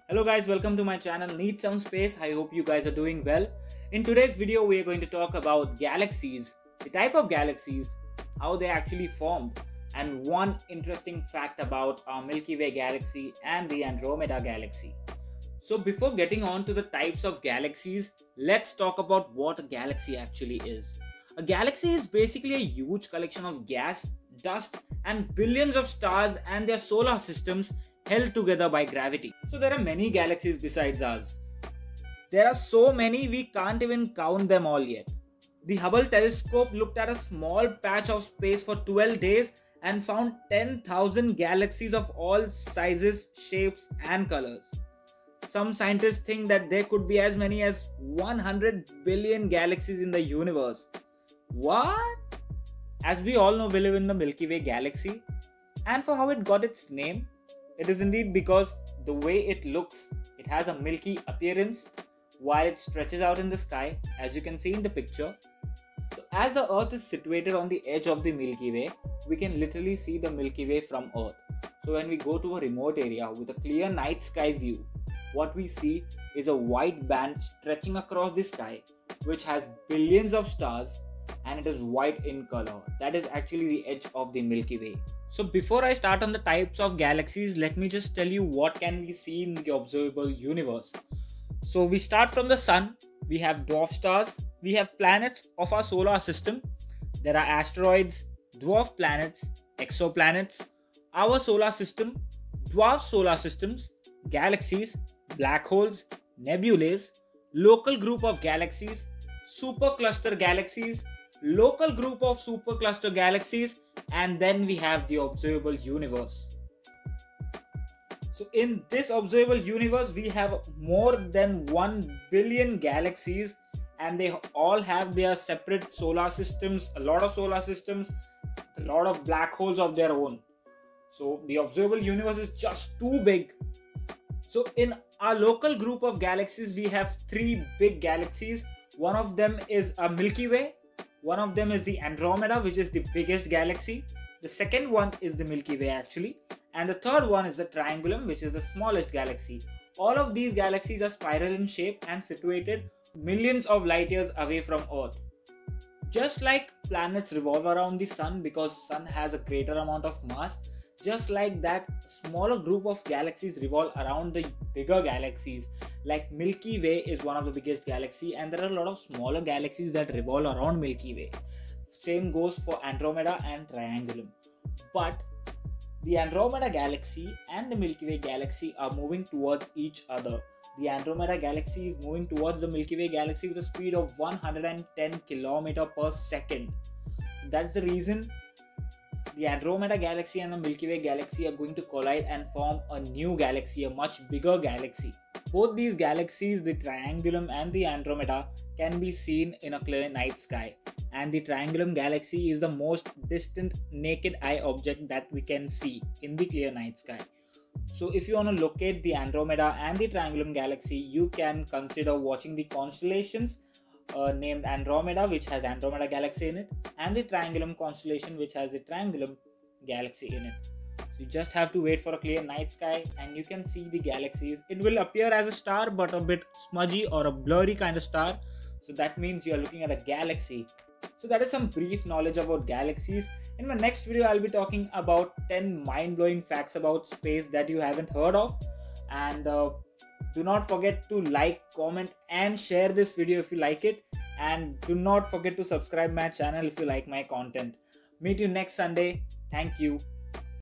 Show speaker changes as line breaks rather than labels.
Hello guys, welcome to my channel Need Some Space. I hope you guys are doing well. In today's video, we are going to talk about galaxies, the type of galaxies, how they actually formed, and one interesting fact about our Milky Way galaxy and the Andromeda galaxy. So before getting on to the types of galaxies, let's talk about what a galaxy actually is. A galaxy is basically a huge collection of gas, dust, and billions of stars and their solar systems held together by gravity. So there are many galaxies besides us. There are so many we can't even count them all yet. The Hubble telescope looked at a small patch of space for 12 days and found 10,000 galaxies of all sizes, shapes, and colors. Some scientists think that there could be as many as 100 billion galaxies in the universe. What? As we all know, we live in the Milky Way galaxy, and for how it got its name, it is indeed because the way it looks, it has a milky appearance while it stretches out in the sky, as you can see in the picture. So as the Earth is situated on the edge of the Milky Way, we can literally see the Milky Way from Earth. So when we go to a remote area with a clear night sky view, what we see is a white band stretching across the sky, which has billions of stars, and it is white in color. That is actually the edge of the Milky Way. So before I start on the types of galaxies, let me just tell you what can we see in the observable universe. So we start from the sun. We have dwarf stars. We have planets of our solar system. There are asteroids, dwarf planets, exoplanets, our solar system, dwarf solar systems, galaxies, black holes, nebulae, local group of galaxies, supercluster galaxies, local group of supercluster galaxies, and then we have the observable universe. So in this observable universe, we have more than 1 billion galaxies, and they all have their separate solar systems, a lot of solar systems, a lot of black holes of their own. So the observable universe is just too big. So in our local group of galaxies, we have 3 big galaxies. One of them is a Milky Way. One of them is the Andromeda, which is the biggest galaxy. The second one is the Milky Way actually. And the third one is the Triangulum, which is the smallest galaxy. All of these galaxies are spiral in shape and situated millions of light years away from Earth. Just like planets revolve around the sun because sun has a greater amount of mass, just like that, smaller group of galaxies revolve around the bigger galaxies. Like Milky Way is one of the biggest galaxy, and there are a lot of smaller galaxies that revolve around Milky Way. Same goes for Andromeda and Triangulum. But the Andromeda galaxy and the Milky Way galaxy are moving towards each other. The Andromeda galaxy is moving towards the Milky Way galaxy with a speed of 110 km per second. That's the reason the Andromeda galaxy and the Milky Way galaxy are going to collide and form a new galaxy, a much bigger galaxy. Both these galaxies, the Triangulum and the Andromeda, can be seen in a clear night sky. And the Triangulum galaxy is the most distant naked eye object that we can see in the clear night sky. So if you want to locate the Andromeda and the Triangulum galaxy, you can consider watching the constellations named Andromeda, which has Andromeda galaxy in it, and the Triangulum constellation, which has the Triangulum galaxy in it. So you just have to wait for a clear night sky and you can see the galaxies. It will appear as a star but a bit smudgy or a blurry kind of star. So that means you are looking at a galaxy. So that is some brief knowledge about galaxies. In my next video, I'll be talking about 10 mind-blowing facts about space that you haven't heard of. And do not forget to like, comment and share this video if you like it. And do not forget to subscribe my channel if you like my content. Meet you next Sunday. Thank you.